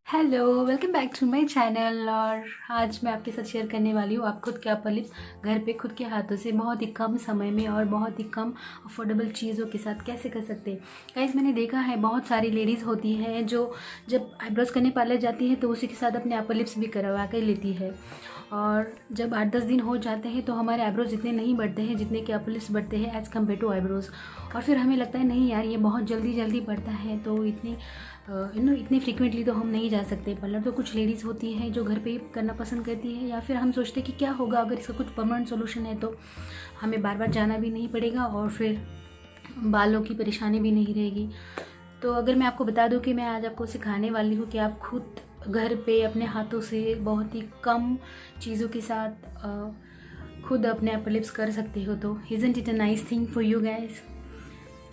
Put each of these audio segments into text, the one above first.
Hello, welcome back to my channel. और आज मैं आपके साथ शेयर करने वाली हूँ आप खुद के अपर लिप्स घर पे खुद के हाथों से बहुत ही कम समय में और बहुत ही कम अफोर्डेबल चीज़ों के साथ कैसे कर सकते हैं। गाइस, मैंने देखा है बहुत सारी लेडीज़ होती हैं जो जब आईब्रोज करने पार्लर जाती हैं तो उसी के साथ अपने अपर लिप्स भी करवा कर लेती है। और जब 8-10 दिन हो जाते हैं तो हमारे आईब्रोज इतने नहीं बढ़ते हैं जितने कि अपर लिप्स बढ़ते हैं एज़ कम्पेयर टू आईब्रोज। और फिर हमें लगता है नहीं यार, ये बहुत जल्दी जल्दी बढ़ता है तो इतनी फ्रीक्वेंटली तो हम नहीं जा सकते पार्लर। तो कुछ लेडीज़ होती हैं जो घर पे ही करना पसंद करती है, या फिर हम सोचते हैं कि क्या होगा अगर इसका कुछ परमानेंट सोल्यूशन है तो हमें बार बार जाना भी नहीं पड़ेगा और फिर बालों की परेशानी भी नहीं रहेगी। तो अगर मैं आपको बता दूं कि मैं आज आपको सिखाने वाली हूँ कि आप खुद घर पे अपने हाथों से बहुत ही कम चीज़ों के साथ खुद अपने अपर लिप्स कर सकते हो, तो isn't it a nice thing for you guys.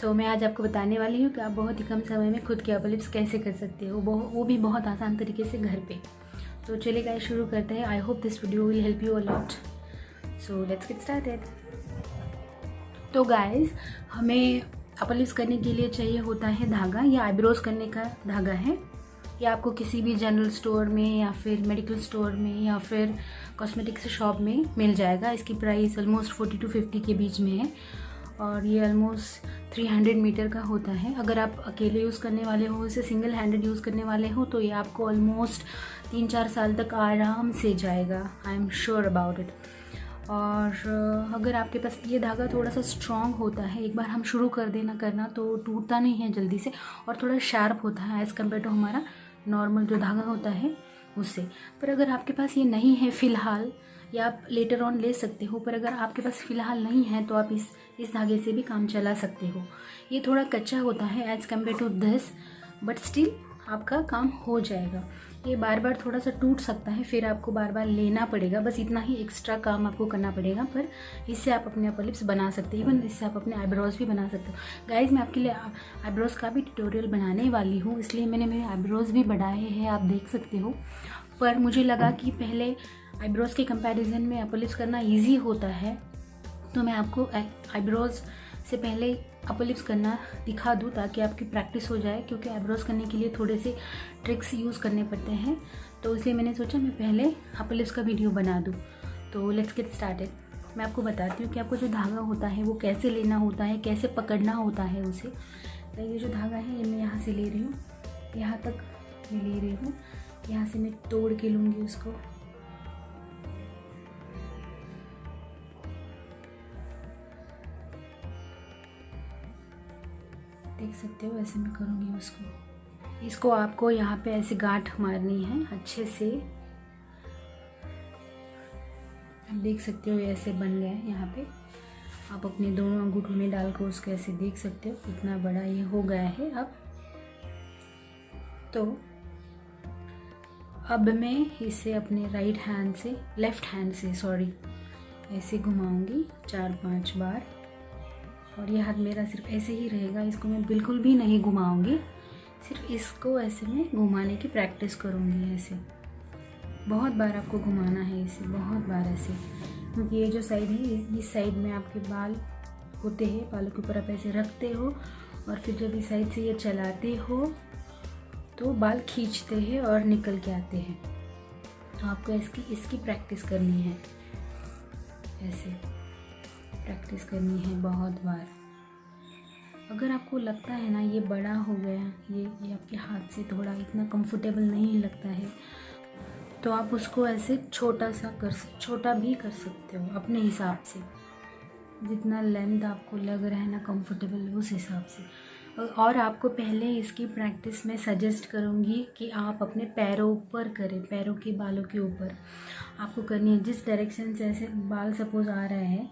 तो मैं आज आपको बताने वाली हूँ कि आप बहुत ही कम समय में खुद के अपर लिप्स कैसे कर सकते हो, वो भी बहुत आसान तरीके से घर पे। तो चलिए गाइस, शुरू करते हैं। आई hope this video will help you a lot. So let's get started. तो गाइस, हमें अपर लिप्स करने के लिए चाहिए होता है धागा। या आईब्रोज करने का धागा है, या आपको किसी भी जनरल स्टोर में या फिर मेडिकल स्टोर में या फिर कॉस्मेटिक्स शॉप में मिल जाएगा। इसकी प्राइस ऑलमोस्ट 40 to 50 के बीच में है और ये ऑलमोस्ट 300 मीटर का होता है। अगर आप अकेले यूज़ करने वाले हो, इसे सिंगल हैंडेड यूज़ करने वाले हो, तो ये आपको ऑलमोस्ट 3-4 साल तक आराम से जाएगा। I am sure about it. और अगर आपके पास ये धागा थोड़ा सा स्ट्रॉन्ग होता है, एक बार हम शुरू कर देना करना तो टूटता नहीं है जल्दी से, और थोड़ा शार्प होता है एज़ कम्पेयर टू हमारा नॉर्मल जो धागा होता है उससे। पर अगर आपके पास ये नहीं है फ़िलहाल, या आप लेटर ऑन ले सकते हो, पर अगर आपके पास फ़िलहाल नहीं है तो आप इस धागे से भी काम चला सकते हो। ये थोड़ा कच्चा होता है as compare to this, but still आपका काम हो जाएगा। ये बार बार थोड़ा सा टूट सकता है, फिर आपको बार बार लेना पड़ेगा, बस इतना ही एक्स्ट्रा काम आपको करना पड़ेगा। पर इससे आप अपने अपर लिप्स बना सकते हैं, इवन इससे आप अपने आईब्रोज भी बना सकते हो। गाइज, मैं आपके लिए आईब्रोज का भी ट्यूटोरियल बनाने वाली हूँ, इसलिए मैंने मेरे आईब्रोज भी बढ़ाए हैं, आप देख सकते हो। पर मुझे लगा कि पहले आईब्रोज के कंपैरिजन में अपर लिप्स करना ईजी होता है, तो मैं आपको आईब्रोज से पहले अपर लिप्स करना दिखा दूँ ताकि आपकी प्रैक्टिस हो जाए, क्योंकि आईब्रोज करने के लिए थोड़े से ट्रिक्स यूज़ करने पड़ते हैं। तो इसलिए मैंने सोचा मैं पहले अपर लिप्स का वीडियो बना दूँ। तो लेट्स गेट स्टार्टेड। मैं आपको बताती हूँ कि आपको जो धागा होता है वो कैसे लेना होता है, कैसे पकड़ना होता है उसे। तो ये जो धागा है ये मैं यहाँ से ले रही हूँ, यहाँ तक मैं ले रही हूँ, यहाँ से मैं तोड़ के लूँगी उसको। देख सकते हो, ऐसे मैं करूँगी उसको। इसको आपको यहाँ पे ऐसे गांठ मारनी है अच्छे से। आप देख सकते हो ये ऐसे बन गया है। यहाँ पे आप अपने दोनों अंगूठों में डालकर उसको ऐसे देख सकते हो कितना बड़ा ये हो गया है। अब मैं इसे अपने लेफ्ट हैंड से ऐसे घुमाऊंगी 4-5 बार, और ये हाथ मेरा सिर्फ ऐसे ही रहेगा, इसको मैं बिल्कुल भी नहीं घुमाऊंगी, सिर्फ इसको ऐसे मैं घुमाने की प्रैक्टिस करूंगी। ऐसे बहुत बार आपको घुमाना है इसे, बहुत बार ऐसे, क्योंकि ये जो साइड है इस साइड में आपके बाल होते हैं, बालों के ऊपर आप ऐसे रखते हो और फिर जब इस साइड से ये चलाते हो तो बाल खींचते हैं और निकल के आते हैं। तो आपको इसकी प्रैक्टिस करनी है, ऐसे प्रैक्टिस करनी है बहुत बार। अगर आपको लगता है ना ये बड़ा हो गया, ये आपके हाथ से थोड़ा इतना कंफर्टेबल नहीं लगता है, तो आप उसको ऐसे छोटा भी कर सकते हो अपने हिसाब से, जितना लेंथ आपको लग रहा है ना कंफर्टेबल उस हिसाब से। और आपको पहले इसकी प्रैक्टिस में सजेस्ट करूँगी कि आप अपने पैरों पर करें, पैरों के बालों के ऊपर आपको करनी है। जिस डायरेक्शन से ऐसे बाल सपोज आ रहे हैं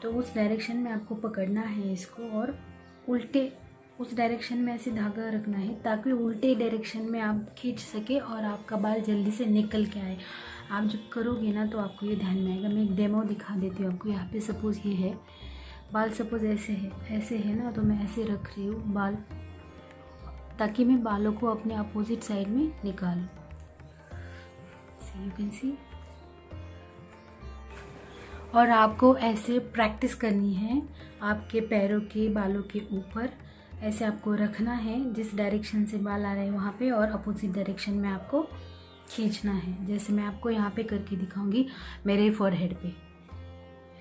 तो उस डायरेक्शन में आपको पकड़ना है इसको, और उल्टे उस डायरेक्शन में ऐसे धागा रखना है ताकि उल्टे डायरेक्शन में आप खींच सके और आपका बाल जल्दी से निकल के आए। आप जब करोगे ना तो आपको ये ध्यान में आएगा। मैं एक डेमो दिखा देती हूँ आपको। यहाँ पे सपोज़ ये है बाल, सपोज़ ऐसे है ना, तो मैं ऐसे रख रही हूँ बाल ताकि मैं बालों को अपने अपोजिट साइड में निकालूँ। You can see. और आपको ऐसे प्रैक्टिस करनी है आपके पैरों के बालों के ऊपर ऐसे आपको रखना है, जिस डायरेक्शन से बाल आ रहे हैं वहाँ पे, और अपोजिट डायरेक्शन में आपको खींचना है। जैसे मैं आपको यहाँ पे करके दिखाऊंगी मेरे फॉरहेड पे।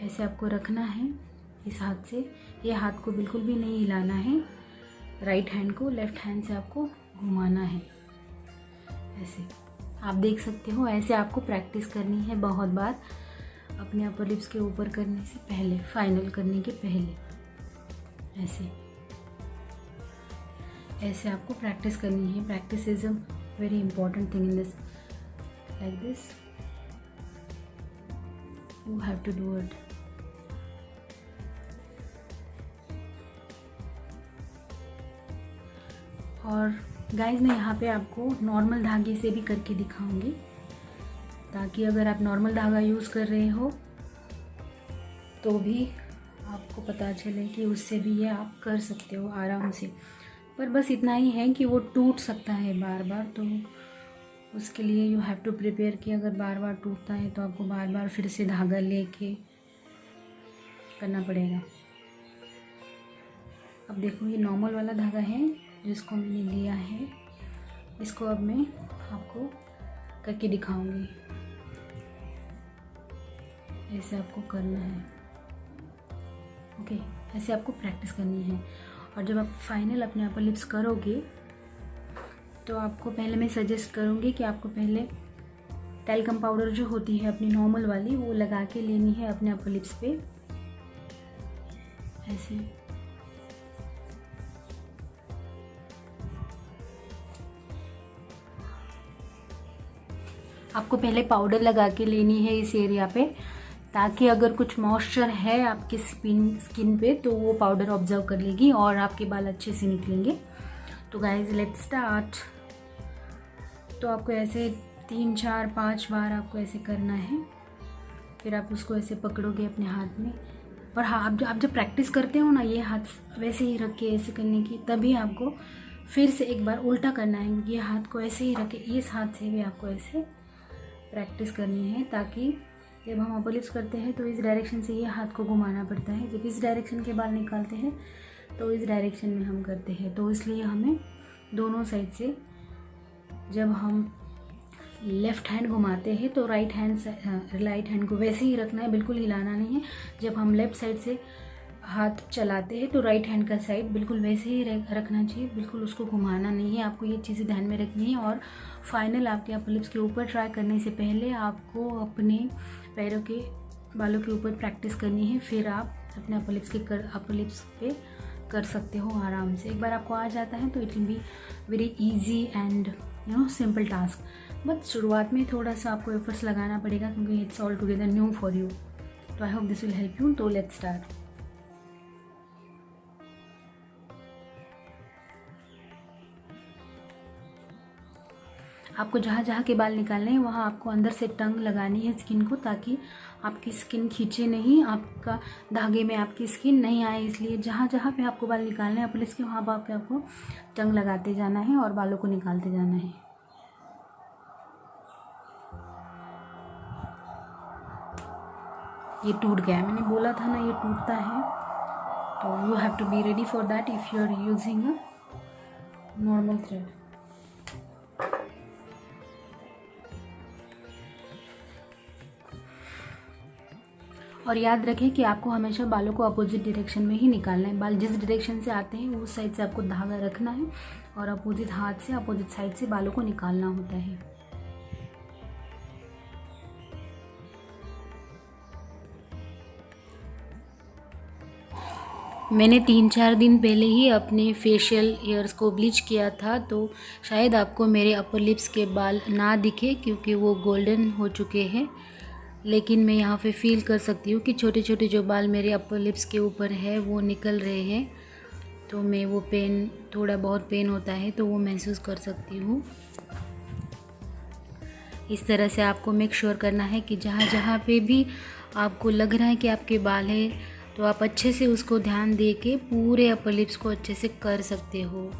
ऐसे आपको रखना है इस हाथ से। ये हाथ को बिल्कुल भी नहीं हिलाना है, राइट हैंड को लेफ़्ट हैंड से आपको घुमाना है। ऐसे आप देख सकते हो। ऐसे आपको प्रैक्टिस करनी है बहुत बार, अपने अपर लिप्स के ऊपर करने से पहले, फाइनल करने के पहले। ऐसे आपको प्रैक्टिस करनी है। Practice is a very important thing in this, like this you have to do it. और गाइस मैं यहाँ पे आपको नॉर्मल धागे से भी करके दिखाऊंगी, ताकि अगर आप नॉर्मल धागा यूज़ कर रहे हो तो भी आपको पता चले कि उससे भी ये आप कर सकते हो आराम से। पर बस इतना ही है कि वो टूट सकता है बार बार, तो उसके लिए यू हैव टू प्रिपेयर कि अगर बार बार टूटता है तो आपको बार बार फिर से धागा लेके करना पड़ेगा। अब देखो ये नॉर्मल वाला धागा है जिसको मैंने लिया है, इसको अब मैं आपको करके दिखाऊंगी। ऐसे आपको करना है, ओके। ऐसे आपको प्रैक्टिस करनी है। और जब आप फाइनल अपने अपर लिप्स करोगे तो आपको पहले मैं सजेस्ट करूँगी कि आपको पहले टैल्कम पाउडर जो होती है अपनी नॉर्मल वाली, वो लगा के लेनी है अपने अपर लिप्स पे। ऐसे आपको पहले पाउडर लगा के लेनी है इस एरिया पे, ताकि अगर कुछ मॉइस्चर है आपकी स्किन पे तो वो पाउडर ऑब्जर्व कर लेगी और आपके बाल अच्छे से निकलेंगे। तो गाइज लेट्स स्टार्ट। तो आपको ऐसे 3 4 5 बार आपको ऐसे करना है। फिर आप उसको ऐसे पकड़ोगे अपने हाथ में। और हाँ, आप जब प्रैक्टिस करते हो ना, ये हाथ वैसे ही रख के ऐसे करने की, तभी आपको फिर से एक बार उल्टा करना है। ये हाथ को ऐसे ही रख के इस हाथ से भी आपको ऐसे प्रैक्टिस करनी है, ताकि जब हम अपर लिप्स करते हैं तो इस डायरेक्शन से ये हाथ को घुमाना पड़ता है। जब इस डायरेक्शन के बाल निकालते हैं तो इस डायरेक्शन में हम करते हैं। तो इसलिए हमें दोनों साइड से, जब हम लेफ़्ट हैंड घुमाते हैं तो राइट हैंड को वैसे ही रखना है, बिल्कुल हिलाना नहीं है। जब हम लेफ़्ट साइड से हाथ चलाते हैं तो राइट हैंड का साइड बिल्कुल वैसे ही रखना चाहिए, बिल्कुल उसको घुमाना नहीं है। आपको ये चीज़ें ध्यान में रखनी है। और फाइनल आपके अपर लिप्स के ऊपर ट्राई करने से पहले आपको अपने पैरों के बालों के ऊपर प्रैक्टिस करनी है। फिर आप अपने अपर लिप्स पे कर सकते हो आराम से। एक बार आपको आ जाता है तो it will be very easy and simple task. But शुरुआत में थोड़ा सा आपको एफर्ट्स लगाना पड़ेगा, क्योंकि it's all together new for you. तो I hope this will help you. तो लेट्स स्टार्ट। आपको जहाँ जहाँ के बाल निकालने हैं वहाँ आपको अंदर से टंग लगानी है स्किन को, ताकि आपकी स्किन खींचे नहीं, आपका धागे में आपकी स्किन नहीं आए। इसलिए जहाँ जहाँ पे आपको बाल निकालने हैं पुलिस के, वहाँ पर आपको टंग लगाते जाना है और बालों को निकालते जाना है। ये टूट गया, मैंने बोला था ना ये टूटता है। तो you have to be ready for that if you are using a normal thread. और याद रखें कि आपको हमेशा बालों को अपोजिट डायरेक्शन में ही निकालना है। बाल जिस डायरेक्शन से आते हैं उस साइड से आपको धागा रखना है और अपोजिट हाथ से, अपोजिट साइड से बालों को निकालना होता है। मैंने 3-4 दिन पहले ही अपने फेशियल हेयर्स को ब्लीच किया था, तो शायद आपको मेरे अपर लिप्स के बाल ना दिखे क्योंकि वो गोल्डन हो चुके हैं। लेकिन मैं यहाँ पे फील कर सकती हूँ कि छोटे छोटे जो बाल मेरे अपर लिप्स के ऊपर है वो निकल रहे हैं। तो मैं वो पेन, थोड़ा बहुत पेन होता है तो वो महसूस कर सकती हूँ। इस तरह से आपको मेक श्योर करना है कि जहाँ जहाँ पे भी आपको लग रहा है कि आपके बाल है, तो आप अच्छे से उसको ध्यान दे के पूरे अपर लिप्स को अच्छे से कर सकते हो।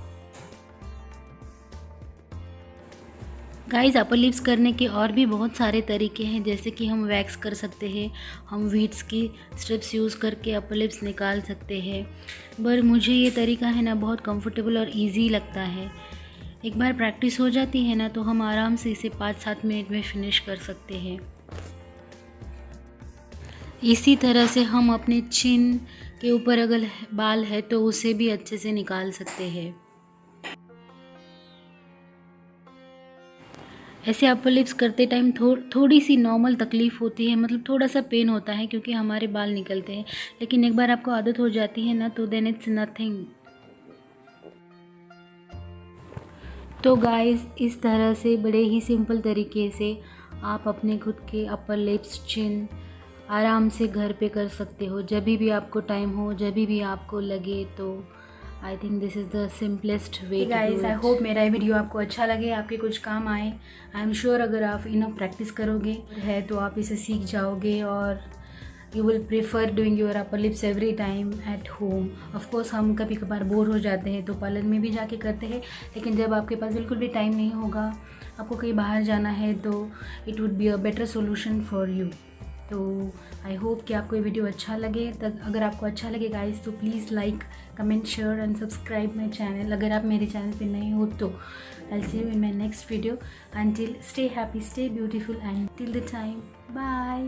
गाइस अपर लिप्स करने के और भी बहुत सारे तरीके हैं, जैसे कि हम वैक्स कर सकते हैं, हम वीट्स की स्ट्रिप्स यूज़ करके अपर लिप्स निकाल सकते हैं। पर मुझे ये तरीका है ना बहुत कंफर्टेबल और इजी लगता है। एक बार प्रैक्टिस हो जाती है ना तो हम आराम से इसे 5-7 मिनट में फिनिश कर सकते हैं। इसी तरह से हम अपने चिन के ऊपर अगर बाल है तो उसे भी अच्छे से निकाल सकते हैं। ऐसे अपर लिप्स करते टाइम थोड़ी सी नॉर्मल तकलीफ़ होती है, मतलब थोड़ा सा पेन होता है क्योंकि हमारे बाल निकलते हैं, लेकिन एक बार आपको आदत हो जाती है ना तो देन इट्स नथिंग। तो गाइस इस तरह से बड़े ही सिंपल तरीके से आप अपने खुद के अपर लिप्स चिन आराम से घर पे कर सकते हो, जब भी आपको टाइम हो, जब भी आपको लगे। तो I think this is the simplest way. Guys I hope मेरा ये वीडियो आपको अच्छा लगे, आपके कुछ काम आए। आई एम श्योर अगर आप इनफ प्रैक्टिस करोगे है तो आप इसे सीख जाओगे और you will prefer doing your upper lips every time at home. Of course हम कभी कभार बोर हो जाते हैं तो पार्लर में भी जाके करते हैं, लेकिन जब आपके पास बिल्कुल भी टाइम नहीं होगा, आपको कहीं बाहर जाना है, तो it would be a better solution for you. तो आई होप कि आपको ये वीडियो अच्छा लगे। तक अगर आपको अच्छा लगे गाइस तो please like, comment, share and subscribe my channel. अगर आप मेरे चैनल पे नए हो तो I will see you in my next video. Until stay happy, stay beautiful and till the time, bye.